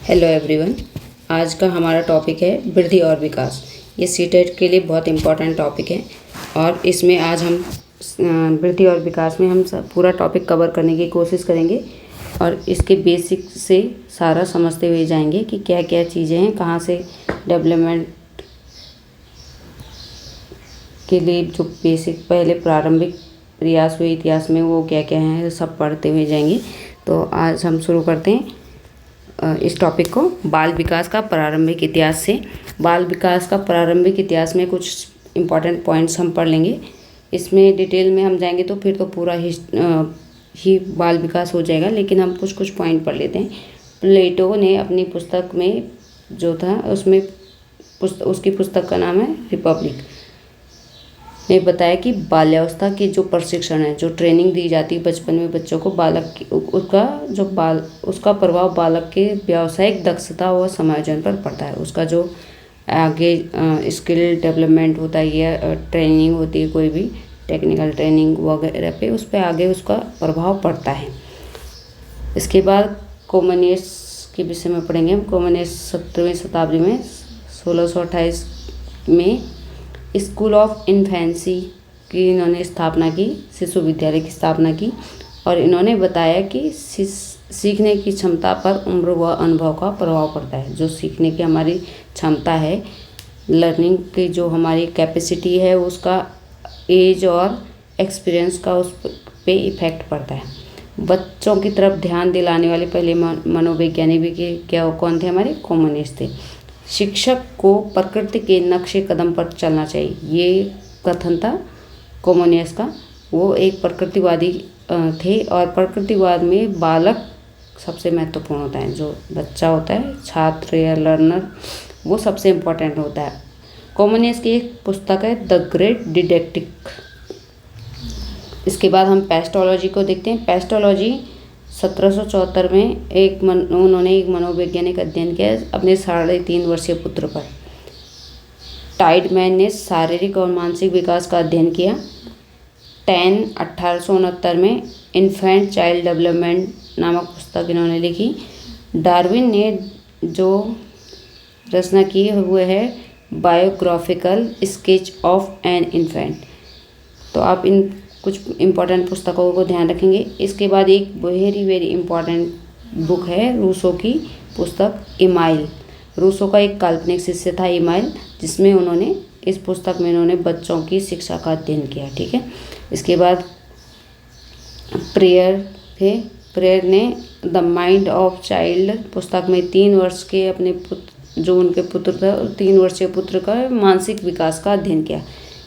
Hello everyone. आज का हमारा टॉपिक है वृद्धि और विकास। ये सीटेट के लिए बहुत इम्पोर्टेंट टॉपिक है और इसमें आज हम वृद्धि और विकास में हम पूरा टॉपिक कवर करने की कोशिश करेंगे और इसके बेसिक से सारा समझते हुए जाएंगे कि क्या क्या चीज़ें हैं, कहाँ से डेवलपमेंट के लिए जो बेसिक पहले प्रारंभिक प्रयास हुए इतिहास में वो क्या क्या हैं, सब पढ़ते हुए जाएंगे। तो आज हम शुरू करते हैं इस टॉपिक को बाल विकास का प्रारंभिक इतिहास से। बाल विकास का प्रारंभिक इतिहास में कुछ इम्पॉर्टेंट पॉइंट्स हम पढ़ लेंगे। इसमें डिटेल में हम जाएंगे तो फिर तो पूरा ही बाल विकास हो जाएगा, लेकिन हम कुछ कुछ पॉइंट पढ़ लेते हैं। प्लेटो ने अपनी पुस्तक में जो था उसमें उसकी पुस्तक का नाम है रिपब्लिक ने बताया कि बाल्यावस्था के जो प्रशिक्षण है, जो ट्रेनिंग दी जाती है बचपन में बच्चों को, उसका प्रभाव बालक के व्यावसायिक दक्षता और समायोजन पर पड़ता है। उसका जो आगे स्किल डेवलपमेंट होता है या ट्रेनिंग होती है, कोई भी टेक्निकल ट्रेनिंग वगैरह पे, उस पर आगे उसका प्रभाव पड़ता है। इसके बाद कोमनियस के विषय में पढ़ेंगे हम। कोमनियस 17वीं शताब्दी में 1628 में स्कूल ऑफ इन्फेंसी की इन्होंने स्थापना की, शिशु विद्यालय की स्थापना की, और इन्होंने बताया कि सीखने की क्षमता पर उम्र व अनुभव का प्रभाव पड़ता है। जो सीखने की हमारी क्षमता है, लर्निंग की जो हमारी कैपेसिटी है, उसका एज और एक्सपीरियंस का उस पे इफ़ेक्ट पड़ता है। बच्चों की तरफ ध्यान दिलाने वाले पहले मनोवैज्ञानिक भी क्या कौन थे? हमारे कम्युनिस्ट थे। शिक्षक को प्रकृति के नक्शे कदम पर चलना चाहिए, ये कथन था कम्युनिस्ट का। वो एक प्रकृतिवादी थे और प्रकृतिवाद में बालक सबसे महत्वपूर्ण होता है। जो बच्चा होता है, छात्र या लर्नर, वो सबसे इम्पोर्टेंट होता है। कम्युनिस्ट की एक पुस्तक है द ग्रेट डिडक्टिक। इसके बाद हम पेस्टोलॉजी को देखते हैं। पेस्टोलॉजी 1774 में उन्होंने एक मनोवैज्ञानिक अध्ययन किया अपने 3.5 वर्षीय पुत्र पर। टाइडमैन ने शारीरिक और मानसिक विकास का अध्ययन किया। 1869 में इन्फेंट चाइल्ड डेवलपमेंट नामक पुस्तक इन्होंने लिखी। डार्विन ने जो रचना की हुए है biographical sketch of an infant. तो आप इन कुछ इम्पॉर्टेंट पुस्तकों को ध्यान रखेंगे। इसके बाद एक वेरी इम्पॉर्टेंट बुक है रूसो की पुस्तक इमाइल। रूसो का एक काल्पनिक शिष्य था इमाइल, जिसमें उन्होंने इस पुस्तक में इन्होंने बच्चों की शिक्षा का अध्ययन किया। ठीक है। इसके बाद प्रेयर ने द माइंड ऑफ चाइल्ड पुस्तक में 3 वर्ष के अपने जो उनके पुत्र था, 3 वर्षीय पुत्र का मानसिक विकास का अध्ययन किया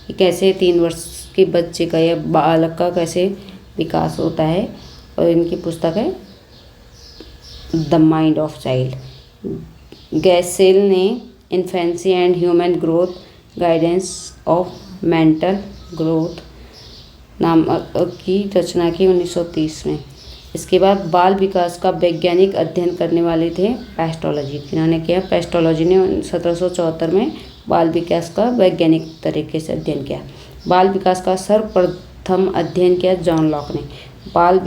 कि कैसे 3 वर्ष के बच्चे का या बालक का कैसे विकास होता है, और इनकी पुस्तक है the mind of child. Gesell ने infancy and human growth guidance of mental growth नाम की रचना की 1930 में। इसके बाद बाल विकास का वैज्ञानिक अध्ययन करने वाले थे पेस्टोलॉजी। इन्होंने किया, पेस्टोलॉजी ने 1774 में बाल विकास का वैज्ञानिक तरीके से अध्ययन किया। बाल विकास का सर्वप्रथम अध्ययन किया जॉन लॉक ने। बाल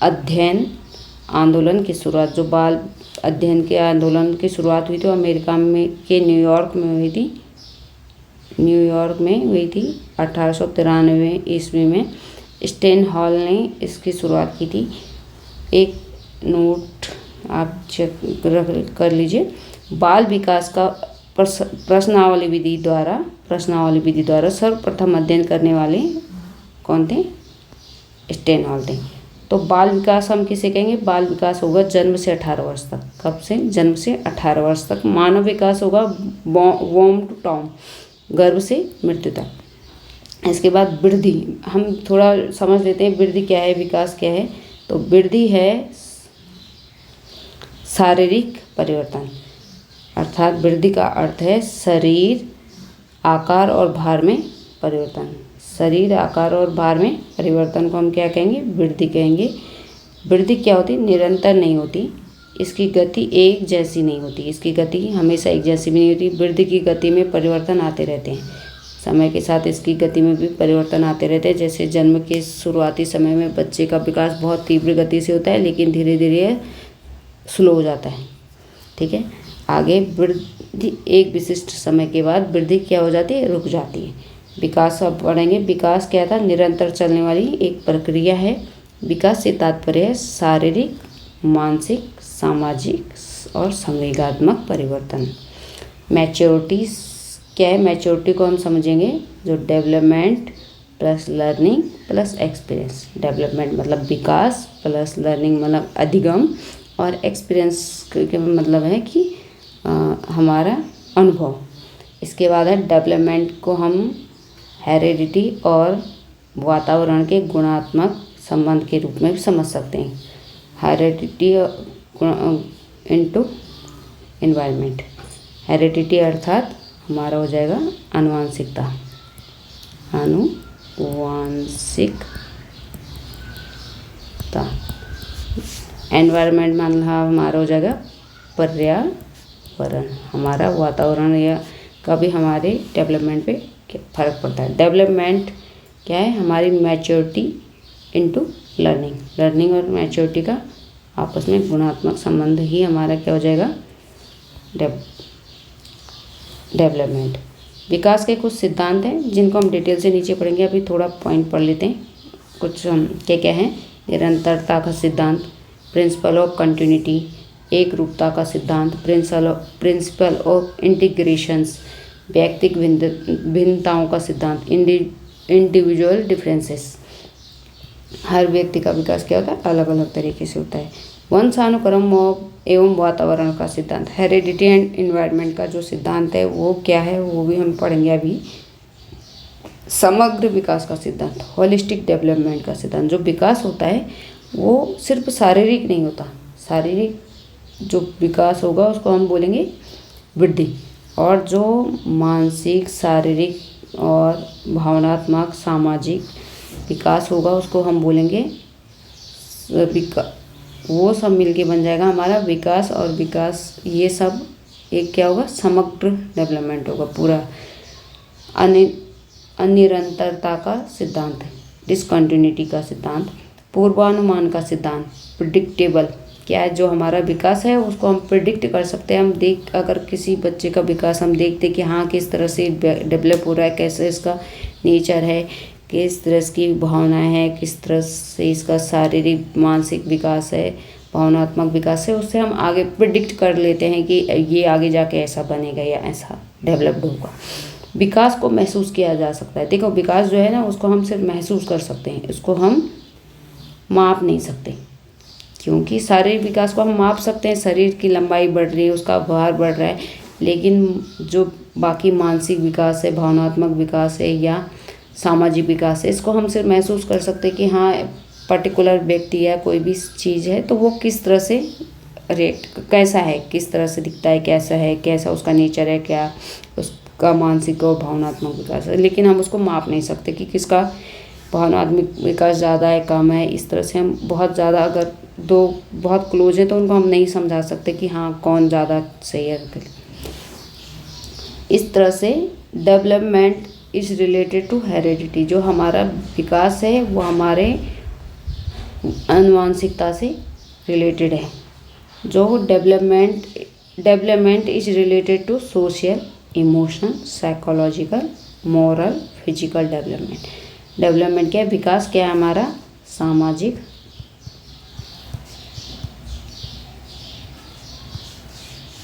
अध्ययन आंदोलन की शुरुआत, जो बाल अध्ययन के आंदोलन की शुरुआत हुई थी अमेरिका में के न्यूयॉर्क में हुई थी 1893 ईस्वी में। स्टेन हॉल ने इसकी शुरुआत की थी। एक नोट आप चेक कर लीजिए। बाल विकास का प्रश्नावली विधि द्वारा सर्वप्रथम अध्ययन करने वाले कौन थे? स्टेन हॉल थे। तो बाल विकास हम किसे कहेंगे? बाल विकास होगा जन्म से 18 वर्ष तक। कब से? जन्म से 18 वर्ष तक। मानव विकास होगा वॉम टू टॉम, गर्भ से मृत्यु तक। इसके बाद वृद्धि, हम थोड़ा समझ लेते हैं वृद्धि क्या है, विकास क्या है। तो वृद्धि है शारीरिक परिवर्तन, अर्थात वृद्धि का अर्थ है शरीर आकार और भार में परिवर्तन। शरीर आकार और भार में परिवर्तन को हम क्या कहेंगे? वृद्धि कहेंगे। वृद्धि क्या होती? निरंतर नहीं होती, इसकी गति एक जैसी नहीं होती, इसकी गति हमेशा एक जैसी भी नहीं होती। वृद्धि की गति में परिवर्तन आते रहते हैं, समय के साथ इसकी गति में भी परिवर्तन आते रहते हैं। जैसे जन्म के शुरुआती समय में बच्चे का विकास बहुत तीव्र गति से होता है, लेकिन धीरे धीरे स्लो हो जाता है। ठीक है। आगे वृद्धि एक विशिष्ट समय के बाद वृद्धि क्या हो जाती है, रुक जाती है। विकास अब पढ़ेंगे। विकास क्या था, निरंतर चलने वाली एक प्रक्रिया है। विकास से तात्पर्य है शारीरिक, मानसिक, सामाजिक और संवेगात्मक परिवर्तन। मैच्योरिटी क्या है, मैच्योरिटी को हम समझेंगे जो development plus learning plus experience. Development मतलब विकास, प्लस लर्निंग मतलब अधिगम, और एक्सपीरियंस के मतलब है कि हमारा अनुभव। इसके बाद है डेवलपमेंट को हम हेरिडिटी और वातावरण के गुणात्मक संबंध के रूप में भी समझ सकते हैं। Heredity into environment. हेरिडिटी अर्थात हमारा हो जाएगा आनुवंशिकता, आनुवंशिकता। एनवायरनमेंट मतलब हमारा हो जाएगा पर्यावरण, हमारा वातावरण या का भी हमारे डेवलपमेंट पे फर्क पड़ता है। डेवलपमेंट क्या है, हमारी मैच्योरिटी इनटू लर्निंग। लर्निंग और मैच्योरिटी का आपस में गुणात्मक संबंध ही हमारा क्या हो जाएगा, डेवलपमेंट। विकास के कुछ सिद्धांत हैं जिनको हम डिटेल से नीचे पढ़ेंगे। अभी थोड़ा पॉइंट पढ़ लेते हैं। कुछ हम क्या क्या हैं, निरंतरता का सिद्धांत, प्रिंसिपल ऑफ कंटिन्यूटी, एक रूपता का सिद्धांत, प्रिंसिपल ऑफ इंटीग्रेशंस, व्यक्तिक भिन्नताओं का सिद्धांत, इंडिविजुअल डिफरेंसेस। हर व्यक्ति का विकास क्या होता है, अलग अलग तरीके से होता है। वंशानुक्रम एवं वातावरण का सिद्धांत, हेरिडिटी एंड एनवायरनमेंट का जो सिद्धांत है वो क्या है, वो भी हम पढ़ेंगे अभी। समग्र विकास का सिद्धांत, होलिस्टिक डेवलपमेंट का सिद्धांत। जो विकास होता है वो सिर्फ शारीरिक नहीं होता, शारीरिक जो विकास होगा उसको हम बोलेंगे वृद्धि, और जो मानसिक, शारीरिक और भावनात्मक, सामाजिक विकास होगा उसको हम बोलेंगे वो सब मिलके बन जाएगा हमारा विकास। और विकास ये सब एक क्या होगा, समग्र डेवलपमेंट होगा पूरा। अनिरंतरता का सिद्धांत है, डिसकंटिन्यूटी का सिद्धांत, पूर्वानुमान का सिद्धांत, प्रिडिक्टेबल क्या है, जो हमारा विकास है उसको हम प्रिडिक्ट कर सकते हैं। हम अगर किसी बच्चे का विकास हम देखते कि हाँ किस तरह से डेवलप हो रहा है, कैसे इसका नेचर है, किस तरह की भावनाएं हैं, किस तरह से इसका शारीरिक मानसिक विकास है, भावनात्मक विकास है, उससे हम आगे प्रिडिक्ट कर लेते हैं कि ये आगे जाके ऐसा बनेगा या ऐसा डेवलप्ड होगा। विकास को महसूस किया जा सकता है। देखो विकास जो है ना उसको हम सिर्फ महसूस कर सकते हैं, इसको हम माप नहीं सकते, क्योंकि शारीरिक विकास को हम माप सकते हैं, शरीर की लंबाई बढ़ रही है, उसका भार बढ़ रहा है, लेकिन जो बाकी मानसिक विकास है, भावनात्मक विकास है या सामाजिक विकास है, इसको हम सिर्फ महसूस कर सकते हैं कि हाँ पर्टिकुलर व्यक्ति या कोई भी चीज़ है तो वो किस तरह से कैसा है, किस तरह से दिखता है, कैसा है, कैसा उसका नेचर है, क्या उसका मानसिक और भावनात्मक विकास है, लेकिन हम उसको माप नहीं सकते कि किसका भावनात्मक विकास ज़्यादा है कम है। इस तरह से हम बहुत ज़्यादा अगर दो बहुत क्लोज हैं तो उनको हम नहीं समझा सकते कि हाँ कौन ज़्यादा सही है। इस तरह से development is related to heredity. जो हमारा विकास है वो हमारे आनुवंशिकता से रिलेटेड है। जो development is related to social, emotional, psychological, moral, physical development. Development क्या है, विकास क्या है हमारा, सामाजिक,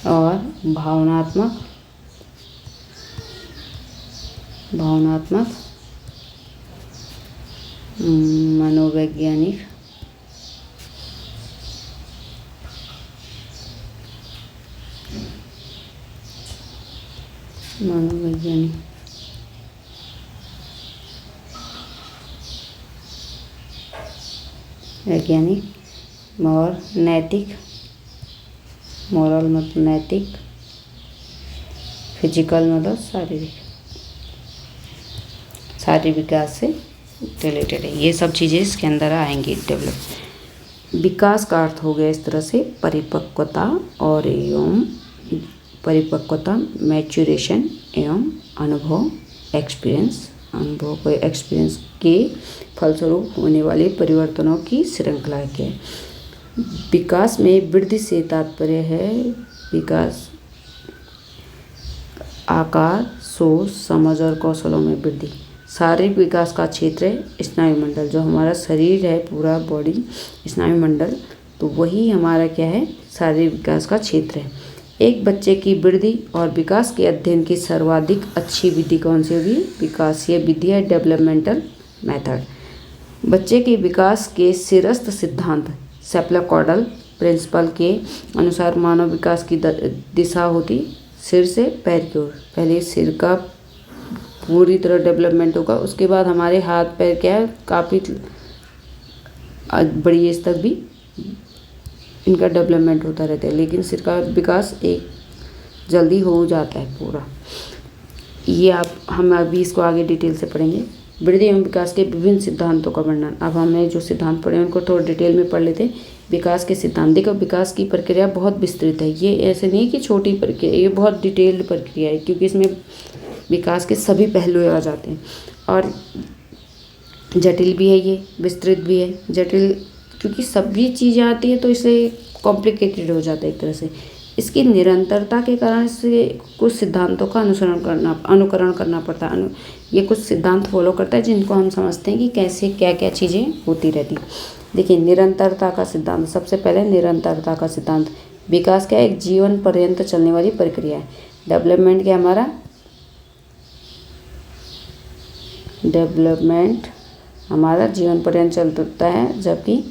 और भावनात्मक, मनोवैज्ञानिक, वैज्ञानिक और नैतिक, मॉरल मतलब नैतिक, फिजिकल मतलब शारीरिक, शारीरिक विकास से रिलेटेड है। ये सब चीज़ें इसके अंदर आएंगी। डेवलप विकास का अर्थ हो गया इस तरह से परिपक्वता और एवं परिपक्वता, मैच्योरेशन एवं अनुभव, एक्सपीरियंस, अनुभव को एक्सपीरियंस के फलस्वरूप होने वाले परिवर्तनों की श्रृंखला के। विकास में वृद्धि से तात्पर्य है विकास, आकार, सोच, समझ और कौशलों में वृद्धि। शारीरिक विकास का क्षेत्र है स्नायुमंडल, जो हमारा शरीर है पूरा बॉडी स्नायुमंडल, तो वही हमारा क्या है, शारीरिक विकास का क्षेत्र है। एक बच्चे की वृद्धि और विकास के अध्ययन की सर्वाधिक अच्छी विधि कौन सी होगी? विकासीय विधि है, डेवलपमेंटल मेथड। बच्चे के विकास के सिरस्थ सिद्धांत सेप्लाकॉर्डल प्रिंसिपल के अनुसार मानव विकास की दिशा होती सिर से पैर की ओर। पहले सिर का पूरी तरह डेवलपमेंट होगा, उसके बाद हमारे हाथ पैर क्या है, काफ़ी बड़ी एज तक भी इनका डेवलपमेंट होता रहता है, लेकिन सिर का विकास एक जल्दी हो जाता है पूरा। ये हम अभी इसको आगे डिटेल से पढ़ेंगे। वृद्धि एवं विकास के विभिन्न सिद्धांतों का वर्णन। अब हमने जो सिद्धांत पढ़े उनको थोड़ा डिटेल में पढ़ लेते हैं। विकास के सिद्धांत, देखो विकास की प्रक्रिया बहुत विस्तृत है, ये ऐसे नहीं कि छोटी प्रक्रिया, ये बहुत डिटेल्ड प्रक्रिया है, क्योंकि इसमें विकास के सभी पहलू आ जाते हैं और जटिल भी है, ये विस्तृत भी है। जटिल क्योंकि सभी चीज़ें आती है तो इसे कॉम्प्लिकेटेड हो जाता है एक तरह से। इसकी निरंतरता के कारण इससे कुछ सिद्धांतों का अनुकरण करना पड़ता है। ये कुछ सिद्धांत फॉलो करता है जिनको हम समझते हैं कि कैसे क्या क्या चीज़ें होती रहती। देखिए निरंतरता का सिद्धांत, सबसे पहले निरंतरता का सिद्धांत। विकास क्या है? एक जीवन पर्यंत चलने वाली प्रक्रिया है। डेवलपमेंट क्या हमारा? डेवलपमेंट हमारा जीवन पर्यंत चलता है, जबकि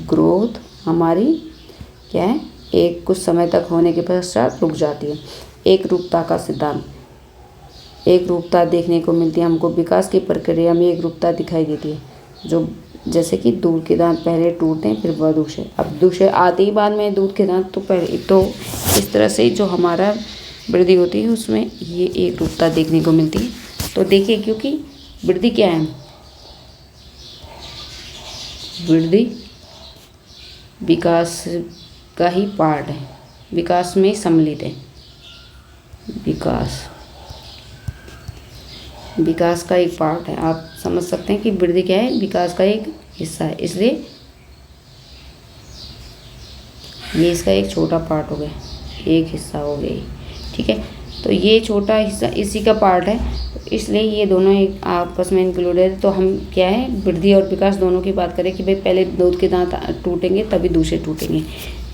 ग्रोथ हमारी क्या है, एक कुछ समय तक होने के पश्चात रुक जाती है। एक रूपता का सिद्धांत, एक रूपता देखने को मिलती है हमको। विकास की प्रक्रिया में एक रूपता दिखाई देती है, जो जैसे कि दूध के दांत पहले टूटते हैं फिर वह दूसरे, अब दूसरे आते ही बाद में दूध के दांत तो पहले, तो इस तरह से जो हमारा वृद्धि होती है उसमें ये एक रूपता देखने को मिलती है। तो देखिए, क्योंकि वृद्धि क्या है? वृद्धि विकास का ही पार्ट है, विकास में सम्मिलित है। विकास का एक पार्ट है। आप समझ सकते हैं कि वृद्धि क्या है? विकास का एक हिस्सा है, इसलिए ये इसका एक छोटा पार्ट हो गया, एक हिस्सा हो गया, ठीक है। तो ये छोटा हिस्सा इसी का पार्ट है, इसलिए ये दोनों एक आपस में इंक्लूडेड है। तो हम क्या है, वृद्धि और विकास दोनों की बात करें कि भाई पहले दूध के दांत टूटेंगे तभी दूसरे टूटेंगे।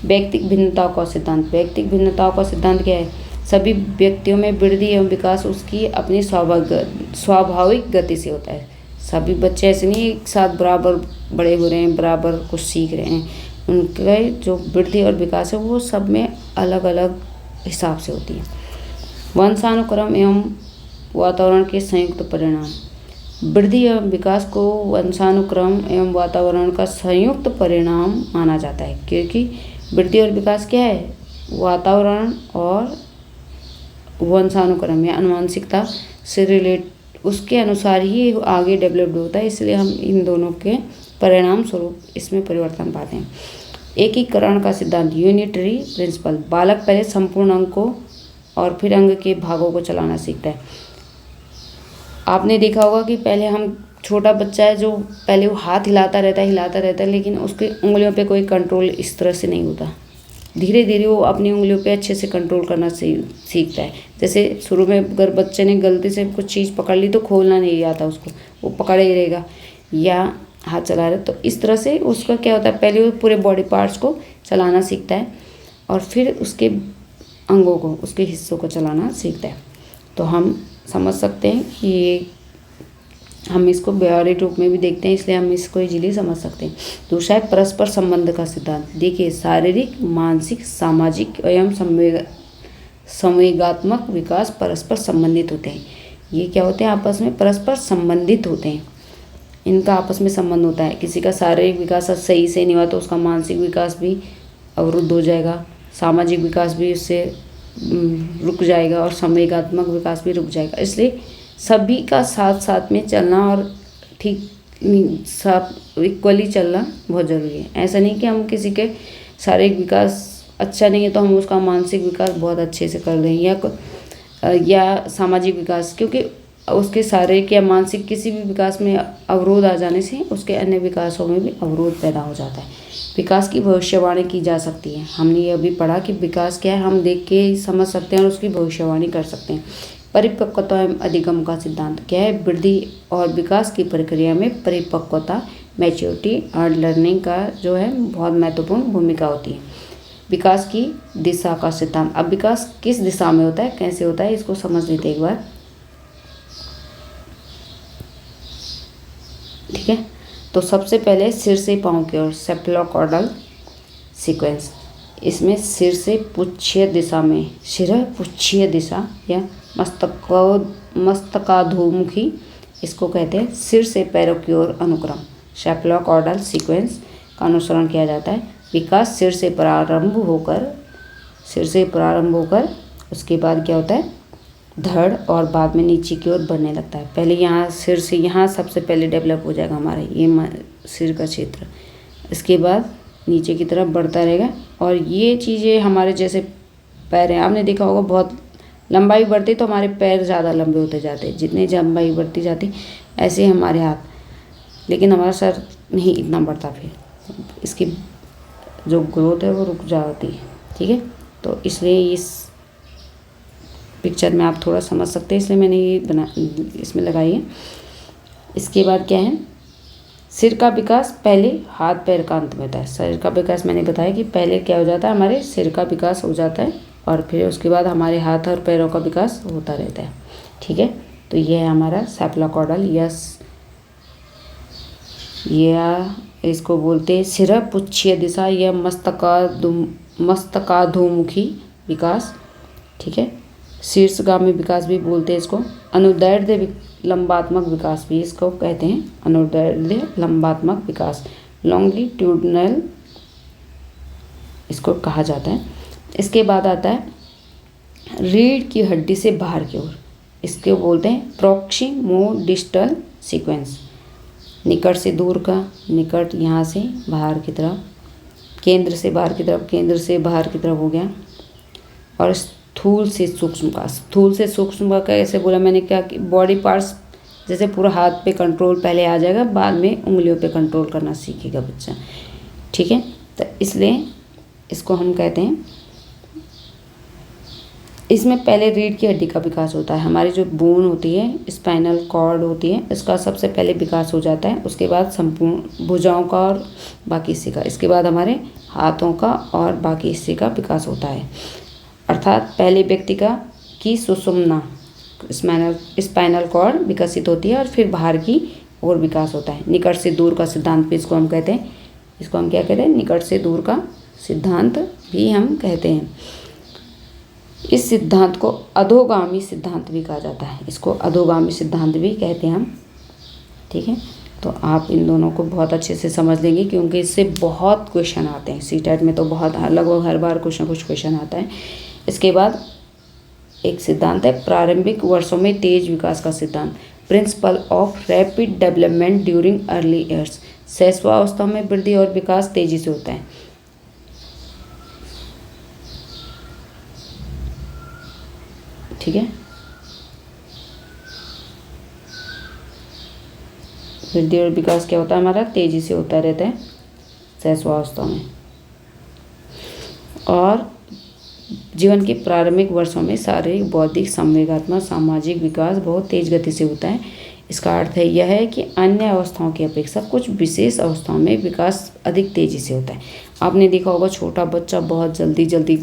व्यक्तिक भिन्नताओं का सिद्धांत। व्यक्तिक भिन्नताओं का सिद्धांत क्या है? सभी व्यक्तियों में वृद्धि एवं विकास उसकी अपनी स्वाभाविक गति से होता है। सभी बच्चे ऐसे नहीं एक साथ बराबर बड़े हो रहे हैं, बराबर कुछ सीख रहे हैं। उनके जो वृद्धि और विकास है वो सब में अलग अलग हिसाब से होती है। वंशानुक्रम एवं वातावरण के संयुक्त परिणाम। वृद्धि एवं विकास को वंशानुक्रम एवं वातावरण का संयुक्त परिणाम माना जाता है, क्योंकि वृद्धि और विकास क्या है? वातावरण और वंशानुक्रम या आनुवंशिकता से रिलेट, उसके अनुसार ही आगे डेवलप्ड होता है, इसलिए हम इन दोनों के परिणाम स्वरूप इसमें परिवर्तन पाते हैं। एकीकरण का सिद्धांत, यूनिटरी प्रिंसिपल। बालक पहले संपूर्ण अंग को और फिर अंग के भागों को चलाना सीखता है। आपने देखा होगा कि पहले हम छोटा बच्चा है जो पहले वो हाथ हिलाता रहता है, लेकिन उसकी उंगलियों पे कोई कंट्रोल इस तरह से नहीं होता। धीरे धीरे वो अपनी उंगलियों पे अच्छे से कंट्रोल करना सीखता है। जैसे शुरू में अगर बच्चे ने गलती से कुछ चीज़ पकड़ ली तो खोलना नहीं आता उसको, वो पकड़े ही रहेगा या हाथ चला रहा है। तो इस तरह से उसका क्या होता है, पहले वो पूरे बॉडी पार्ट्स को चलाना सीखता है और फिर उसके अंगों को, उसके हिस्सों को चलाना सीखता है। तो हम समझ सकते हैं कि ये हम इसको व्यवहारिक रूप में भी देखते हैं, इसलिए हम इसको इजीली समझ सकते हैं। दूसरा है परस्पर संबंध का सिद्धांत। देखिए शारीरिक, मानसिक, सामाजिक एवं संवेगात्मक विकास परस्पर संबंधित होते हैं। ये क्या होते हैं? आपस में परस्पर संबंधित होते हैं, इनका आपस में संबंध होता है। किसी का शारीरिक विकास सही से नहीं हुआ तो उसका मानसिक विकास भी अवरुद्ध हो जाएगा, सामाजिक विकास भी उससे रुक जाएगा और संवेगात्मक विकास भी रुक जाएगा। इसलिए सभी का साथ साथ में चलना और ठीक सब इक्वली चलना बहुत ज़रूरी है। ऐसा नहीं कि हम किसी के शारीरिक विकास अच्छा नहीं है तो हम उसका मानसिक विकास बहुत अच्छे से कर दें या सामाजिक विकास, क्योंकि उसके शारीरिक या मानसिक किसी भी विकास में अवरोध आ जाने से उसके अन्य विकासों में भी अवरोध पैदा हो जाता है। विकास की भविष्यवाणी की जा सकती है। हमने ये अभी पढ़ा कि विकास क्या है, हम देख के समझ सकते हैं और उसकी भविष्यवाणी कर सकते हैं। परिपक्वता एवं अधिगम का सिद्धांत क्या है? वृद्धि और विकास की प्रक्रिया में परिपक्वता, मैच्योरिटी और लर्निंग का जो है बहुत महत्वपूर्ण भूमिका होती है। विकास की दिशा का सिद्धांत। अब विकास किस दिशा में होता है, कैसे होता है, इसको समझ लेते हैं एक बार। ठीक है, तो सबसे पहले सिर से पाँव की ओर सेफलोकॉर्डल सीक्वेंस। इसमें सिर से पुच्छीय दिशा में, शिरः पुच्छीय दिशा या मस्तकाधोमुखी, इसको कहते हैं सिर से पैरों की ओर अनुक्रम, सेफलोकॉर्डल सीक्वेंस का अनुसरण किया जाता है। विकास सिर से प्रारंभ होकर उसके बाद क्या होता है, धड़ और बाद में नीचे की ओर बढ़ने लगता है। पहले यहाँ सिर से, यहाँ सबसे पहले डेवलप हो जाएगा हमारा ये सिर का क्षेत्र, इसके बाद नीचे की तरफ बढ़ता रहेगा। और ये चीज़ें हमारे जैसे पैर हैं, आपने देखा होगा बहुत लंबाई बढ़ती तो हमारे पैर ज़्यादा लंबे होते जाते हैं, जितनी लंबाई बढ़ती जाती ऐसे ही हमारे हाथ, लेकिन हमारा सर नहीं इतना बढ़ता, फिर इसकी जो ग्रोथ है वो रुक जाती है। ठीक है, तो इसलिए इस पिक्चर में आप थोड़ा समझ सकते हैं, इसलिए मैंने ये इसमें लगाई है। इसके बाद क्या है, सिर का विकास पहले हाथ पैर का अंत में होता है। शरीर का विकास मैंने बताया कि पहले क्या हो जाता है, हमारे सिर का विकास हो जाता है और फिर उसके बाद हमारे हाथ और पैरों का विकास होता रहता है। ठीक है, तो ये है हमारा सेफलोकॉर्डल, या इसको बोलते हैं शिरः पुच्छीय दिशा या मस्तकाधोमुखी विकास। ठीक है, शीर्षगामी विकास भी बोलते हैं इसको। अनुदैर्ध्य लंबात्मक विकास भी इसको कहते हैं, अनुदैर्ध्य लंबात्मक विकास, लॉन्गिट्यूडनल इसको कहा जाता है। इसके बाद आता है रीढ़ की हड्डी से बाहर की ओर, इसको बोलते हैं प्रॉक्सिमोडिस्टल सीक्वेंस। निकट से दूर का, निकट यहाँ से बाहर की तरफ, केंद्र से बाहर की तरफ, केंद्र से बाहर की तरफ हो गया। और स्थूल से सूक्ष्म का, स्थूल से सूक्ष्म का कैसे बोला मैंने, क्या कि बॉडी पार्ट्स जैसे पूरा हाथ पे कंट्रोल पहले आ जाएगा, बाद में उंगलियों पे कंट्रोल करना सीखेगा बच्चा। ठीक है, तो इसलिए इसको हम कहते हैं, इसमें पहले रीढ़ की हड्डी का विकास होता है। हमारी जो बोन होती है, स्पाइनल कॉर्ड होती है, इसका सबसे पहले विकास हो जाता है। उसके बाद संपूर्ण भुजाओं का और बाकी हिस्से का, इसके बाद हमारे हाथों का और बाकी हिस्से का विकास होता है। अर्थात पहले व्यक्ति की सुषुम्ना स्पाइनल कॉर्ड विकसित होती है और फिर बाहर की ओर विकास होता है। निकट से दूर का सिद्धांत भी इसको हम कहते हैं, इसको हम क्या कहते हैं, निकट से दूर का सिद्धांत भी हम कहते हैं। इस सिद्धांत को अधोगामी सिद्धांत भी कहा जाता है, इसको अधोगामी सिद्धांत भी कहते हैं हम। ठीक है, तो आप इन दोनों को बहुत अच्छे से समझ लेंगे क्योंकि इससे बहुत क्वेश्चन आते हैं। सीटेट में तो बहुत लगभग हर बार कुछ ना कुछ क्वेश्चन आता है। इसके बाद एक सिद्धांत है प्रारंभिक वर्षों में तेज विकास का सिद्धांत, principle of rapid development during early years. शैशवावस्था में वृद्धि और विकास तेजी से होता है। ठीक है, वृद्धि और विकास क्या होता है हमारा, तेजी से होता रहता है शैशवावस्था में। और जीवन के प्रारंभिक वर्षों में शारीरिक, बौद्धिक, संवेगात्मक, सामाजिक विकास बहुत तेज गति से होता है। इसका अर्थ है यह है कि अन्य अवस्थाओं की अपेक्षा कुछ विशेष अवस्थाओं में विकास अधिक तेजी से होता है। आपने देखा होगा छोटा बच्चा बहुत जल्दी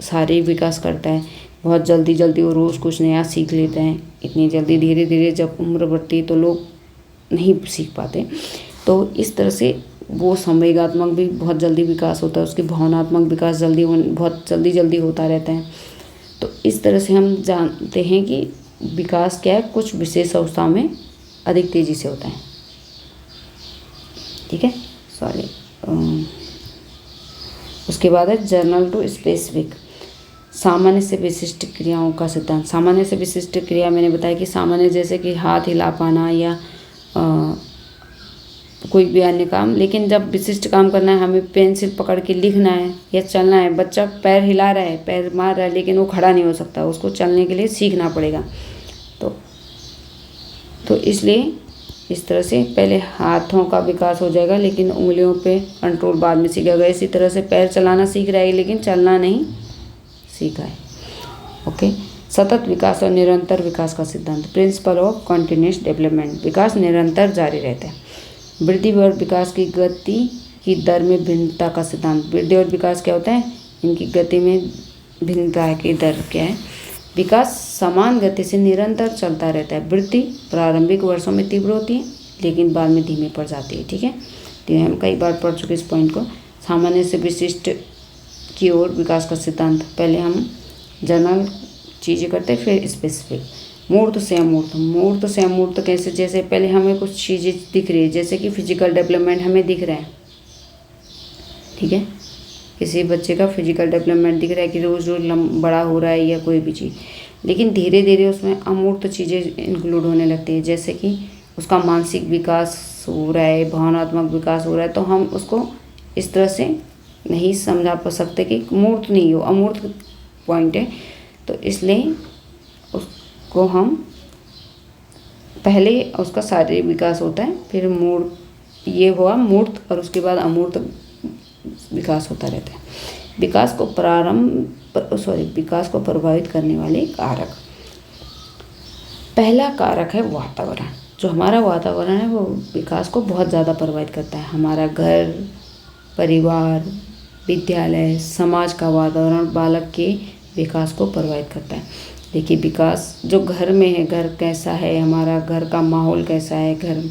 शारीरिक विकास करता है, बहुत जल्दी वो रोज़ कुछ नया सीख लेते हैं। इतनी जल्दी धीरे धीरे जब उम्र बढ़ती है तो लोग नहीं सीख पाते। तो इस तरह से वो संवेगात्मक भी बहुत जल्दी विकास होता है, उसकी भावनात्मक विकास बहुत जल्दी होता रहता है। तो इस तरह से हम जानते हैं कि विकास क्या है, कुछ विशेष अवस्थाओं में अधिक तेज़ी से होता है। ठीक है, सॉरी। उसके बाद है जर्नल टू स्पेसिफिक, सामान्य से विशिष्ट क्रियाओं का सिद्धांत। सामान्य से विशिष्ट क्रिया मैंने बताया कि सामान्य जैसे कि हाथ हिला पाना या कोई भी अन्य काम, लेकिन जब विशिष्ट काम करना है, हमें पेंसिल पकड़ के लिखना है या चलना है, बच्चा पैर हिला रहा है, पैर मार रहा है, लेकिन वो खड़ा नहीं हो सकता, उसको चलने के लिए सीखना पड़ेगा। तो तो इसलिए इस तरह से पहले हाथों का विकास हो जाएगा, लेकिन उंगलियों पे कंट्रोल बाद में सीखेगा। इसी तरह से पैर चलाना सीख रहा है लेकिन चलना नहीं सीखा है। ओके, सतत विकास और निरंतर विकास का सिद्धांत, प्रिंसिपल ऑफ कंटिन्यूअस डेवलपमेंट। विकास निरंतर जारी रहता है। वृद्धि और विकास की गति की दर में भिन्नता का सिद्धांत। वृद्धि और विकास क्या होता है, इनकी गति में भिन्नता की दर क्या है। विकास समान गति से निरंतर चलता रहता है। वृद्धि प्रारंभिक वर्षों में तीव्र होती है लेकिन बाद में धीमे पड़ जाती है। ठीक है, तो हम कई बार पढ़ चुके इस पॉइंट को। सामान्य से विशिष्ट की ओर विकास का सिद्धांत, पहले हम जनरल चीज़ें करते हैं फिर स्पेसिफिक। मूर्त से अमूर्त। मूर्त से अमूर्त कैसे, जैसे पहले हमें कुछ चीज़ें दिख रही है, जैसे कि फिजिकल डेवलपमेंट हमें दिख रहा है। ठीक है, किसी बच्चे का फिजिकल डेवलपमेंट दिख रहा है कि रोज़ रोज़ बड़ा हो रहा है या कोई भी चीज़, लेकिन धीरे धीरे उसमें अमूर्त चीज़ें इंक्लूड होने लगती है, जैसे कि उसका मानसिक विकास हो रहा है, भावनात्मक विकास हो रहा है। तो हम उसको इस तरह से नहीं समझा पा सकते कि मूर्त नहीं हो, अमूर्त पॉइंट है। तो इसलिए उसको हम पहले उसका शारीरिक विकास होता है, फिर मूर्त ये हुआ मूर्त, और उसके बाद अमूर्त विकास होता रहता है। विकास को प्रभावित करने वाले कारक। पहला कारक है वातावरण। जो हमारा वातावरण है वो विकास को बहुत ज़्यादा प्रभावित करता है। हमारा घर, परिवार, विद्यालय, समाज का वातावरण बालक के विकास को प्रभावित करता है। देखिए, विकास जो घर में है, घर कैसा है, हमारा घर का माहौल कैसा है, घर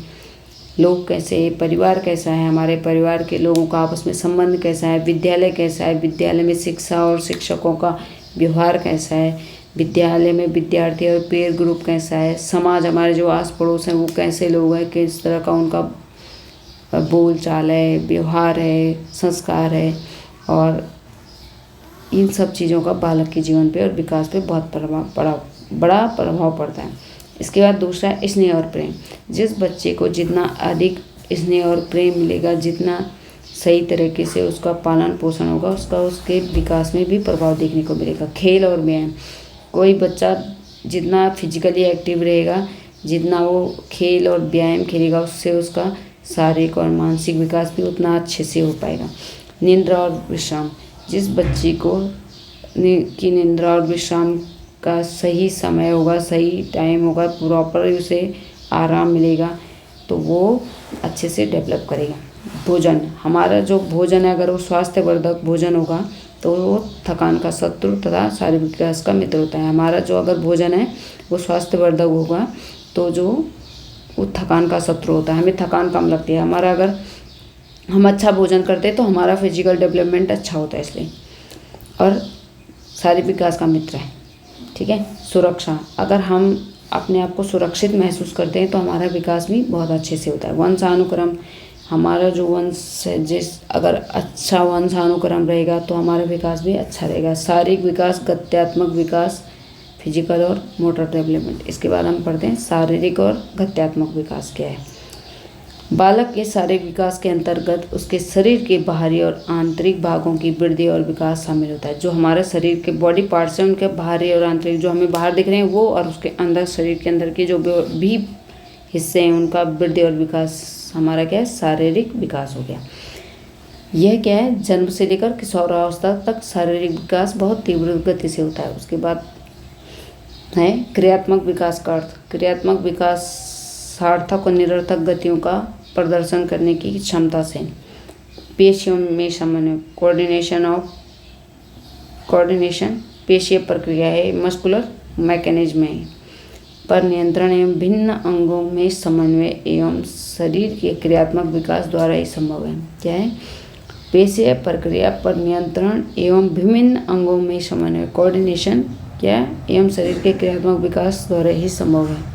लोग कैसे, परिवार कैसा है, हमारे परिवार के लोगों का आपस में संबंध कैसा है, विद्यालय कैसा है, विद्यालय में शिक्षा और शिक्षकों का व्यवहार कैसा है, विद्यालय में विद्यार्थी और पीयर ग्रुप कैसा है, समाज हमारे जो आस पड़ोस हैं वो कैसे लोग हैं, किस तरह का उनका बोल चाल है, व्यवहार है, संस्कार है, और इन सब चीज़ों का बालक के जीवन पे और विकास पे बहुत बड़ा प्रभाव पड़ता है। इसके बाद दूसरा है स्नेह और प्रेम। जिस बच्चे को जितना अधिक स्नेह और प्रेम मिलेगा, जितना सही तरीके से उसका पालन पोषण होगा, उसके विकास में भी प्रभाव देखने को मिलेगा। खेल और व्यायाम। कोई बच्चा जितना फिजिकली एक्टिव रहेगा, जितना वो खेल और व्यायाम खेलेगा, उससे उसका शारीरिक और मानसिक विकास भी उतना अच्छे से हो पाएगा। निद्रा और विश्राम। जिस बच्चे को की निद्रा और विश्राम का सही समय होगा, सही टाइम होगा, प्रॉपर उसे आराम मिलेगा, तो वो अच्छे से डेवलप करेगा। भोजन, हमारा जो भोजन है अगर वो स्वास्थ्यवर्धक भोजन होगा तो वो थकान का शत्रु तथा शारीरिक विकास का मित्र होता है। हमारा जो अगर भोजन है वो स्वास्थ्यवर्धक होगा तो जो वो थकान का शत्रु होता है, हमें थकान कम लगती है। हमारा अगर हम अच्छा भोजन करते हैं तो हमारा फिजिकल डेवलपमेंट अच्छा होता है इसलिए, और शारीरिक विकास का मित्र है। ठीक है, सुरक्षा। अगर हम अपने आप को सुरक्षित महसूस करते हैं तो हमारा विकास भी बहुत अच्छे से होता है। वंशानुक्रम, हमारा जो वंश है अगर अच्छा वंशानुक्रम रहेगा तो हमारा विकास भी अच्छा रहेगा। शारीरिक विकास, गत्यात्मक विकास, फिजिकल और मोटर डेवलपमेंट। इसके बाद हम पढ़ते हैं शारीरिक और गत्यात्मक विकास क्या है। बालक के शारीरिक विकास के अंतर्गत उसके शरीर के बाहरी और आंतरिक भागों की वृद्धि और विकास शामिल होता है। जो हमारे शरीर के बॉडी पार्ट्स हैं उनके बाहरी और आंतरिक, जो हमें बाहर दिख रहे हैं वो, और उसके अंदर शरीर के अंदर के जो भी हिस्से हैं उनका वृद्धि और विकास हमारा क्या है, शारीरिक विकास हो गया। यह क्या है, जन्म से लेकर किशोरावस्था तक शारीरिक विकास बहुत तीव्र गति से होता है। उसके बाद है क्रियात्मक विकास का अर्थ। क्रियात्मक विकास सार्थक और निरर्थक गतियों का प्रदर्शन करने की क्षमता से पेशियों में समन्वय, कोऑर्डिनेशन पेशीय प्रक्रिया है, मस्कुलर मैकेनिज्म है, पर नियंत्रण एवं भिन्न अंगों में समन्वय एवं शरीर के क्रियात्मक विकास द्वारा ही संभव है। क्या है, पेशीय प्रक्रिया पर नियंत्रण एवं विभिन्न अंगों में समन्वय, कोऑर्डिनेशन क्या है, एवं शरीर के क्रियात्मक विकास द्वारा ही संभव है।